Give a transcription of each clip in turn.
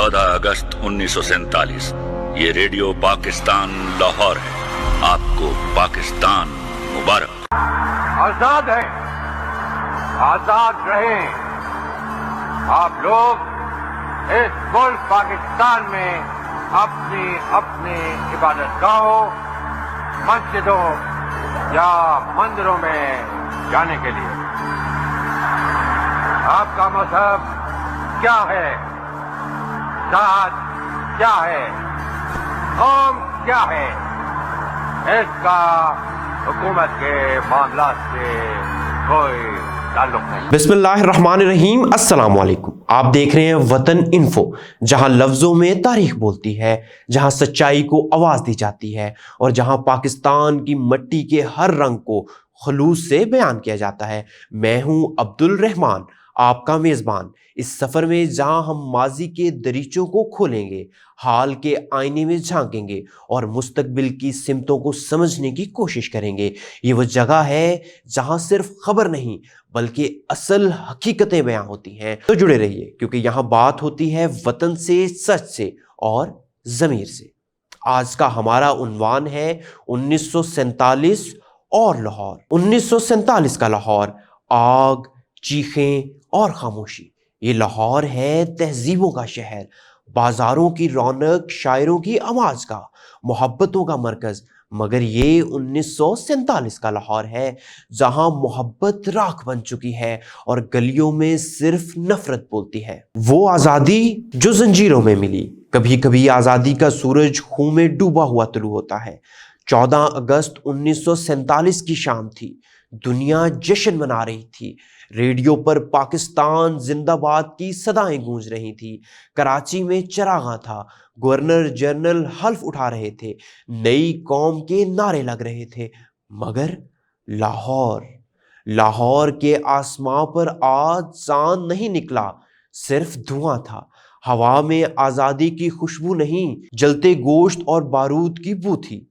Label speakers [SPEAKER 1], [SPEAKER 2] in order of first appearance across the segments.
[SPEAKER 1] 14 अगस्त 1947। ये रेडियो पाकिस्तान लाहौर है। आपको पाकिस्तान मुबारक।
[SPEAKER 2] आजाद है, आजाद रहे। आप लोग इस मुल्क पाकिस्तान में अपनी अपनी इबादतगाहों, मस्जिदों या मंदिरों में जाने के लिए, आपका मजहब क्या है, जात क्या है, कौम क्या है, इसका हुकूमत के मामलात से कोई ताल्लुक नहीं।
[SPEAKER 3] बिस्मिल्लाहिर्रहमानिर्रहीम, अस्सलाम वालेकुम। आप देख रहे हैं वतन इन्फो, जहां लफ्जों में तारीख बोलती है, जहां सच्चाई को आवाज दी जाती है और जहां पाकिस्तान की मिट्टी के हर रंग को खुलूस से बयान किया जाता है। मैं हूं अब्दुल रहमान, आपका मेज़बान। इस सफ़र में जहां हम माजी के दरीचों को खोलेंगे, हाल के आईने में झांकेंगे और मुस्तकबिल की सिमतों को समझने की कोशिश करेंगे। ये वो जगह है जहां सिर्फ खबर नहीं बल्कि असल हकीकतें बयां होती हैं। तो जुड़े रहिए, क्योंकि यहाँ बात होती है वतन से, सच से और ज़मीर से। आज का हमारा उन्वान है 1947 और लाहौर। 1947 का लाहौर, आग, चीखें और खामोशी। ये लाहौर है तहजीबों का शहर, बाजारों की रौनक, शायरों की आवाज का, मोहब्बतों का मरकज। मगर ये 1947 का लाहौर है जहां मोहब्बत राख बन चुकी है और गलियों में सिर्फ नफरत बोलती है। वो आज़ादी जो जंजीरों में मिली। कभी कभी आज़ादी का सूरज खून में डूबा हुआ तुलू होता है। 14 अगस्त 1947 की शाम थी। दुनिया जश्न मना रही थी। रेडियो पर पाकिस्तान जिंदाबाद की सदाएं गूंज रही थी। कराची में चरागां था। गवर्नर जनरल हल्फ उठा रहे थे। नई कौम के नारे लग रहे थे। मगर लाहौर के आसमां पर आज चांद नहीं निकला, सिर्फ धुआं था। हवा में आज़ादी की खुशबू नहीं, जलते गोश्त और बारूद की बू थी।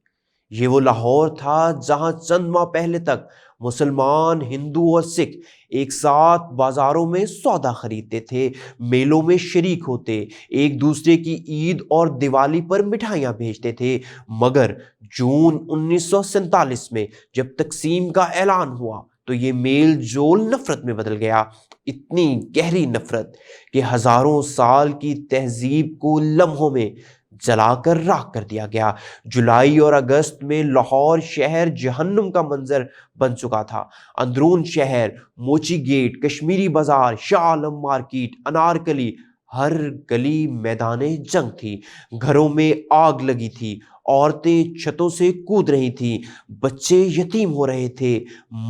[SPEAKER 3] ये वो लाहौर था जहां चंद माह पहले तक मुसलमान, हिंदू और सिख एक साथ बाजारों में सौदा खरीदते थे, मेलों में शरीक होते, एक दूसरे की ईद और दिवाली पर मिठाइयाँ भेजते थे। मगर जून 1947 में जब तकसीम का ऐलान हुआ तो ये मेल जोल नफरत में बदल गया। इतनी गहरी नफरत कि हजारों साल की तहजीब को लम्हों में जलाकर राख कर दिया गया। जुलाई और अगस्त में लाहौर शहर जहन्नुम का मंजर बन चुका था। अंदरून शहर, मोची गेट, कश्मीरी बाजार, शाह आलम मार्केट, अनारकली, हर गली मैदाने जंग थी। घरों में आग लगी थी, औरतें छतों से कूद रही थीं, बच्चे यतीम हो रहे थे,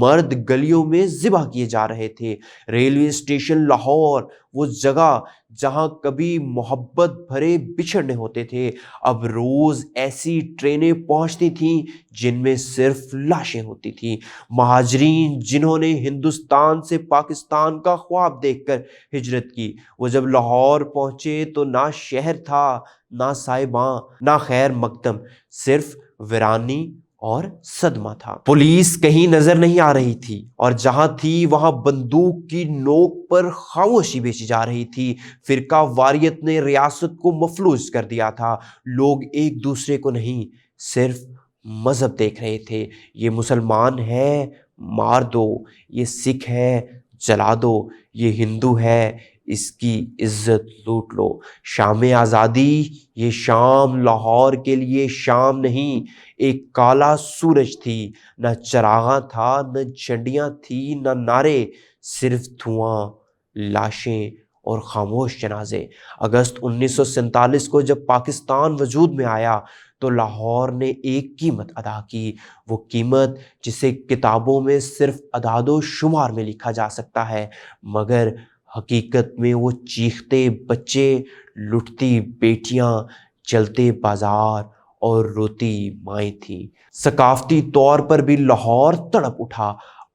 [SPEAKER 3] मर्द गलियों में ज़िबा किए जा रहे थे। रेलवे स्टेशन लाहौर, वो जगह जहां कभी मोहब्बत भरे बिछड़ने होते थे, अब रोज ऐसी ट्रेनें पहुंचती थीं जिनमें सिर्फ लाशें होती थीं। महाजरीन जिन्होंने हिंदुस्तान से पाकिस्तान का ख्वाब देखकर हिजरत की, वो जब लाहौर पहुंचे तो ना शहर था, ना साहिबां, ना खैर मकदम, सिर्फ वीरानी और सदमा था। पुलिस कहीं नजर नहीं आ रही थी और जहां थी वहां बंदूक की नोक पर खामोशी बेची जा रही थी। फिरका वारियत ने रियासत को मफलूज कर दिया था। लोग एक दूसरे को नहीं, सिर्फ मजहब देख रहे थे। ये मुसलमान है, मार दो। ये सिख है, जला दो। ये हिंदू है, इसकी इज्जत लूट लो। शाम आज़ादी, ये शाम लाहौर के लिए शाम नहीं, एक काला सूरज थी। न चरागा था, न झंडियाँ थी, न नारे, सिर्फ धुआं, लाशें और खामोश जनाजे। अगस्त 1947 को जब पाकिस्तान वजूद में आया तो लाहौर ने एक कीमत अदा की। वो कीमत जिसे किताबों में सिर्फ अदादो शुमार में लिखा जा सकता है, मगर हकीकत में वो चीखते बच्चे, लुटती बेटियां, चलते बाजार और रोती माएँ थीं। सकाफती तौर पर भी लाहौर तड़प उठा।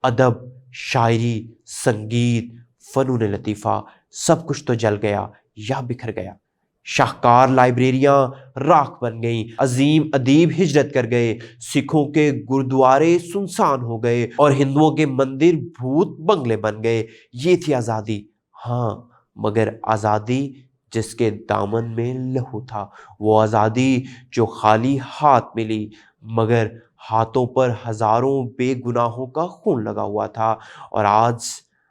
[SPEAKER 3] अदब, शायरी, संगीत, फनून लतीफ़ा, सब कुछ तो जल गया या बिखर गया। शाहकार लाइब्रेरियां राख बन गईं, अजीम अदीब हिजरत कर गए, सिखों के गुरुद्वारे सुनसान हो गए और हिंदुओं के मंदिर भूत बंगले बन गए। ये थी आज़ादी। हाँ, मगर आज़ादी جس کے دامن میں لہو تھا، وہ آزادی جو خالی ہاتھ ملی مگر ہاتھوں پر ہزاروں بے گناہوں کا خون لگا ہوا تھا۔ اور آج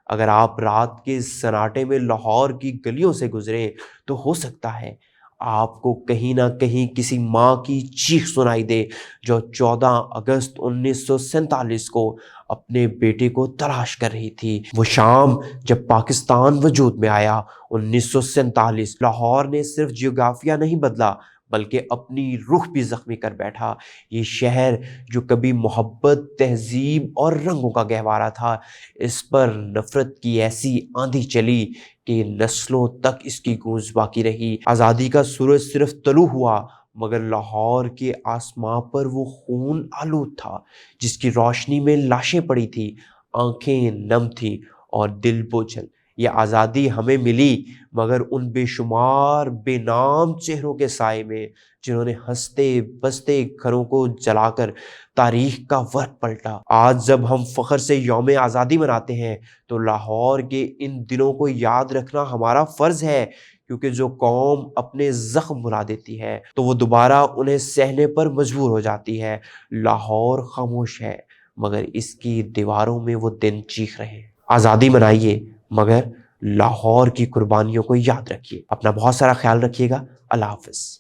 [SPEAKER 3] اگر آپ رات کے سناٹے میں لاہور کی گلیوں سے گزریں تو ہو سکتا ہے آپ کو کہیں نہ کہیں کسی ماں کی چیخ سنائی دے جو 14 اگست 1947 کو اپنے بیٹے کو تلاش کر رہی تھی۔ وہ شام جب پاکستان وجود میں آیا 1947، لاہور نے صرف جغرافیہ نہیں بدلا بلکہ اپنی روح بھی زخمی کر بیٹھا۔ یہ شہر جو کبھی محبت، تہذیب اور رنگوں کا گہوارہ تھا، اس پر نفرت کی ایسی آندھی چلی کہ نسلوں تک اس کی گونج باقی رہی۔ آزادی کا سورج صرف طلوع ہوا مگر لاہور کے آسماں پر وہ خون آلود تھا جس کی روشنی میں لاشیں پڑی تھی، آنکھیں نم تھیں اور دل بوجھل۔ یہ آزادی ہمیں ملی مگر ان بے شمار بے نام چہروں کے سائے میں جنہوں نے ہنستے بستے گھروں کو جلا کر تاریخ کا ورق پلٹا۔ آج جب ہم فخر سے یوم آزادی مناتے ہیں تو لاہور کے ان دنوں کو یاد رکھنا ہمارا فرض ہے، کیونکہ جو قوم اپنے زخم بھلا دیتی ہے تو وہ دوبارہ انہیں سہنے پر مجبور ہو جاتی ہے۔ لاہور خاموش ہے مگر اس کی دیواروں میں وہ دن چیخ رہے ہیں۔ آزادی منائیے مگر لاہور کی قربانیوں کو یاد رکھیے۔ اپنا بہت سارا خیال رکھیے گا۔ اللہ حافظ۔